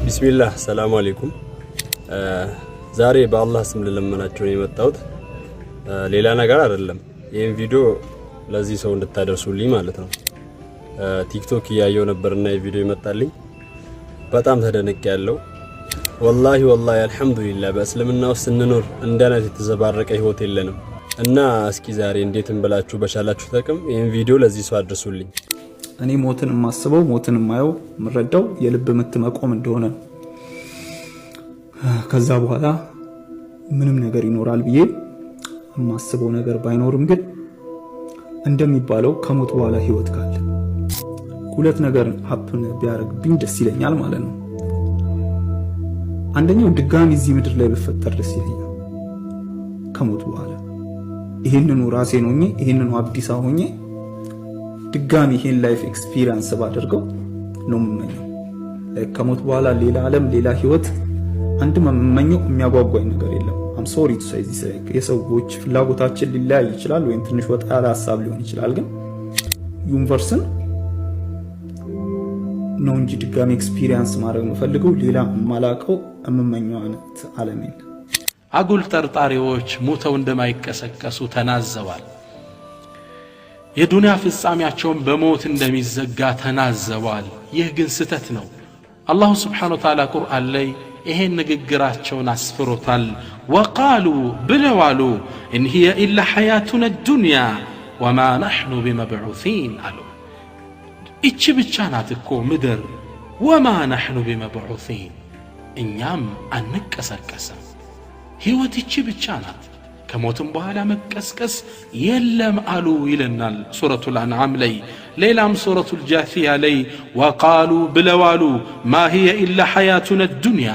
ቢስሚላህ ሰላም አለይኩም። ዛሬ በአላህ ስም ልለምናችሁ ነው የመጣሁት። ሌላ ነገር አይደለም። ይሄን ቪዲዮ ለዚህ ሰው እንድታደርሱልኝ ማለት ነው። ቲክቶክ ያየው ነበርና የቪዲዮ ይመጣልኝ በጣም ተደነቅያለሁ። ወላሂ አልহামዱሊላህ በእስልምና ውስጥ ስንኖር እንደናት የተዘባረቀ ህይወት የለንም እና እስኪ ዛሬ እንዴትም ብላችሁ በቻላችሁ ተቅም ይሄን ቪዲዮ ለዚህ ሰው አድርሱልኝ። እኔ ሞትን ማስበው ሞትን ማየው ምረዳው የልብ ምት መቆም እንደሆነ ከዛ በኋላ ምንም ነገር ይኖራል ብዬ ማስበው ነገር ባይኖርም ግን እንደሚባለው ከሞት በኋላ ህይወት ካለ ሁለት ነገር ሀፕን ቢያረግብኝ ደስ ይለኛል ማለት ነው። አንደኛው ድጋሚ እዚህ ምድር ላይ በፈጠር ደስ ይለኛል ከሞት በኋላ ይሄንኑ ራሴ ሆኜ ይሄንኑ አዲስ ሆኜ ድጋሚ ይሄን ላይፍ ኤክስፒሪየንስ ባደርገው ነው የምመኘው። ከሞት በኋላ ሌላ ዓለም ሌላ ህይወት አንድ መመኘው የሚያጓጓኝ ነገር የለም። አም ሶሪ ቱ ሴይ ዚስ የሰዎች ፍላጎታችን ሊለያይ ይችላል ወይም ትንሽ ወጣ ያለ ሐሳብ ሊሆን ይችላል ግን ዩኒቨርስን ነው እንጂ ድጋሚ ኤክስፒሪየንስ ማድረግ የምፈልገው ሌላ ማላቀው የምመኘው አይነት ዓለም የለም። አጉል ጠርጣሪዎች ሞተው እንደማይቀሰቀሱ ተናዘዋል። የዱንያ ፍጻሜያቸውን በሞት እንደሚዘጋ ተናዘዋል። ይህ ግን ስተት ነው። አላሁ ስብሓነሁ ወተዓላ ቁርአን ላይ ይሄን ንግግራቸውን አስፍሮታል። ወቃሉ ብለዋሉ ኢን ሂየ ኢላ ሐያቱና ዱንያ ወማ ነሕኑ ቢመብዑሲን አሉ። እቺ ብቻ ናት እኮ ምድር ወማ ነሕኑ ቢመብዑሲን እኛም አንቀሰቀስም። ህይወት እቺ ብቻ ናት ከሞትም በኋላ መቀስቀስ የለም አሉ ይለናል ሱረቱል አንዓም ላይ። ሌላም ሱረቱል ጃሲያ ላይ ወቃሉ ብለዋሉ ማ ሂየ ኢላ ሐያቱና ዱንያ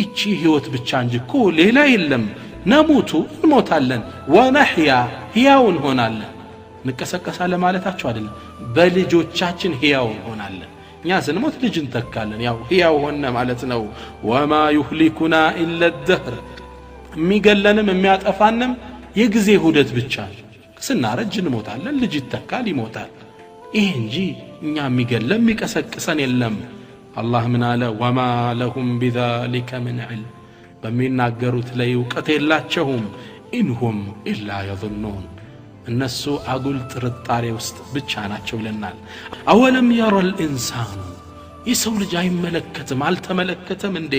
እቺ ህይወት ብቻ እንጂ እኮ ሌላ የለም። ነሙቱ እንሞታለን፣ ወነሕያ ሕያው እንሆናለን። እንቀሰቀሳለን ማለታቸው አይደለም፣ በልጆቻችን ሕያው እንሆናለን። እኛ ስንሞት ልጅ እንተካለን፣ ያው ሕያው ሆነ ማለት ነው። ወማ ዩህሊኩና ኢላ الدهر የሚገለንም የሚያጠፋንም የጊዜ ሁደት ብቻ። ስናረጅ እንሞታለን፣ ልጅ ይተካል ይሞታል። ይሄ እንጂ እኛ የሚገለም የሚቀሰቅሰን የለም። አላህ ምን አለ? ወማ ለሁም ቢዛሊከ ምን ዒልም በሚናገሩት ላይ እውቀት የላቸውም። ኢንሁም ኢላ የظنون እነሱ አጉል ጥርጣሬ ውስጥ ብቻ ናቸው ይለናል። አወለም የረል ኢንሳኑ የሰው ልጅ አይመለከትም አልተመለከተም እንዴ?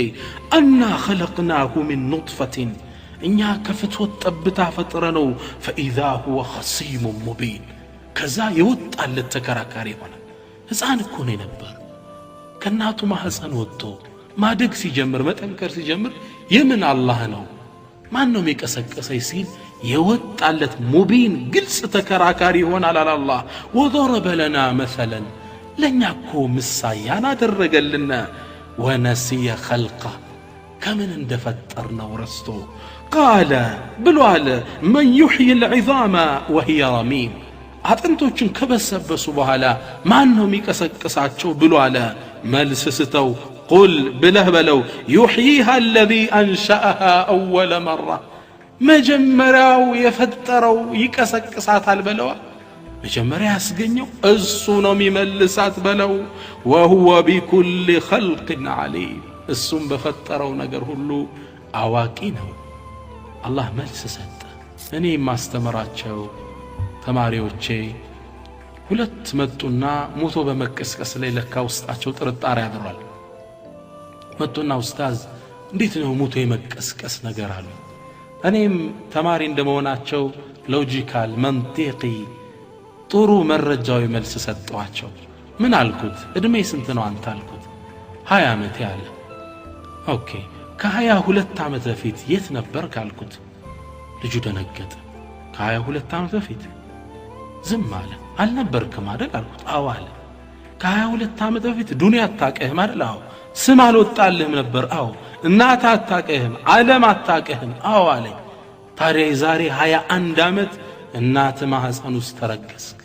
አና ኸለቅናሁ ሚን ኑጥፈትን እኛ ከፍትወት ጠብታ ፈጥረነው ፈኢዛ ሁወ ኸሲሙ ሙቢን ከዛ የወጣለት ተከራካሪ ሆነ። ሕፃን እኮ ነው ነበር ከናቱ ማህፀን ወጥቶ ማደግ ሲጀምር መጠንከር ሲጀምር የምን አላህ ነው ማን ነው የሚቀሰቀሰኝ ሲል የወጣለት ሙቢን ግልጽ ተከራካሪ ይሆናል አላህ። ወضرب لنا مثلا ለኛ እኮ ምሳያን አደረገልና ወነሲየ ኸልቀ ከምን እንደፈጠርነው ረስቶ ቃለ ብሏል መን يحيي العظام وهي رميم አጥንቶችን ከበሰበሱ በኋላ ማን ነው የሚቀሰቅሳቸው ብሏል። መልስ ስተው ቁል ብለህ በለው يحييها الذي أنشأها أول مرة መጀመሪያው የፈጠረው ይቀሰቅሳታል በለው። መጀመሪያ ያስገኘው እሱ ነው የሚመልሳት በለው። وهو بكل خلق عليم እሱም በፈጠረው ነገር ሁሉ አዋቂ ነው። አላህ መልስ ሰጠ። እኔ ማስተምራቸው ተማሪዎቼ ሁለት መጡና ሞቶ በመቀስቀስ ላይ ለካ ውስጣቸው ጥርጣሬ ያድራል። መጡና ኡስታዝ እንዴት ነው ሞቶ የመቀስቀስ ነገር አሉ። እኔም ተማሪ እንደመሆናቸው ሎጂካል መንጢቂ ጥሩ መረጃዊ መልስ ሰጠዋቸው። ምን አልኩት? እድሜ ስንት ነው አንተ አልኩት። 20 ዓመት ያለ። ኦኬ ከ22 ዓመት በፊት የት ነበር ካልኩት ልጁ ደነገጠ። ከ22 ዓመት በፊት ዝም አለ። አልነበርክም አይደል አልኩት። አዎ አለ። ከ22 ዓመት በፊት ዱንያ አታቀህም አይደል? አዎ። ስም አልወጣልህም ነበር? አዎ። እናት አታቀህም፣ ዓለም አታቀህም? አዎ አለኝ። ታዲያ የዛሬ 21 ዓመት እናት ማህፀን ውስጥ ተረገዝክ።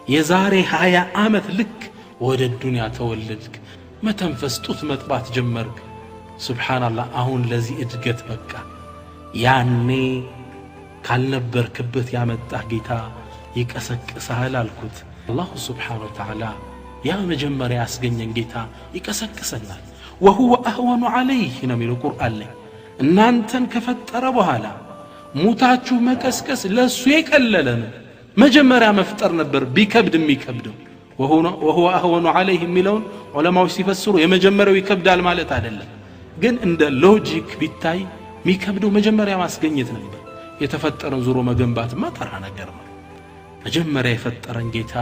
የዛሬ 20 ዓመት ልክ ወደ ዱንያ ተወለድክ። መተንፈስ ጡት መጥባት ጀመርክ። ሱብሃንአላህ አሁን ለዚህ እድገት በቃ። ያኔ ካልነበርክበት ያመጣህ ጌታ ይቀሰቅሳል አልኩት። አላሁ ሱብሓነሁ ወተዓላ ያ መጀመሪያ ያስገኘን ጌታ ይቀሰቅሰናል። وهو أهون عليه نميل القرآن لي እናንተን ከፈጠረ በኋላ ሙታችሁ መቀስቀስ ለሱ ይቀለለን መጀመሪያ መፍጠር ነበር ቢከብድ የሚከብደው وهو أهون عليه የሚለውን ዑለማዎች ሲፈስሩ የመጀመሪያው ይከብዳል ማለት አይደለም ግን እንደ ሎጂክ ቢታይ የሚከብደው መጀመሪያ ማስገኘት ነበር የተፈጠረን ዙሮ መገንባት ማጠራ ነገር ነው መጀመሪያ የፈጠረን ጌታ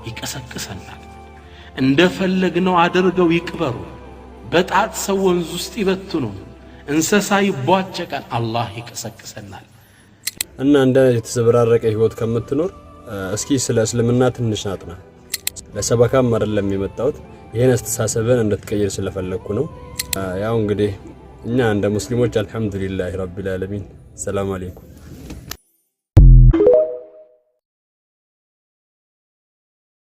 ይቀሰቅሰናል እንደፈለግነው አድርገው ይቅበሩ በጣት ሰው ወንዝ ውስጥ ይበትኑ እንሰሳ ይቧጨቃል አላህ ይቀሰቅሰናል እና እንደ የተዘበራረቀ ህይወት ከምትኖር እስኪ ስለ እስልምና ትንሽ ናጥና ለሰበካም አይደለም የመጣሁት ይሄን አስተሳሰብን እንድትቀይር ስለፈለኩ ነው ያው እንግዲህ እኛ እንደ ሙስሊሞች አልহামዱሊላህ ረቢል ዓለሚን ሰላም አለይኩም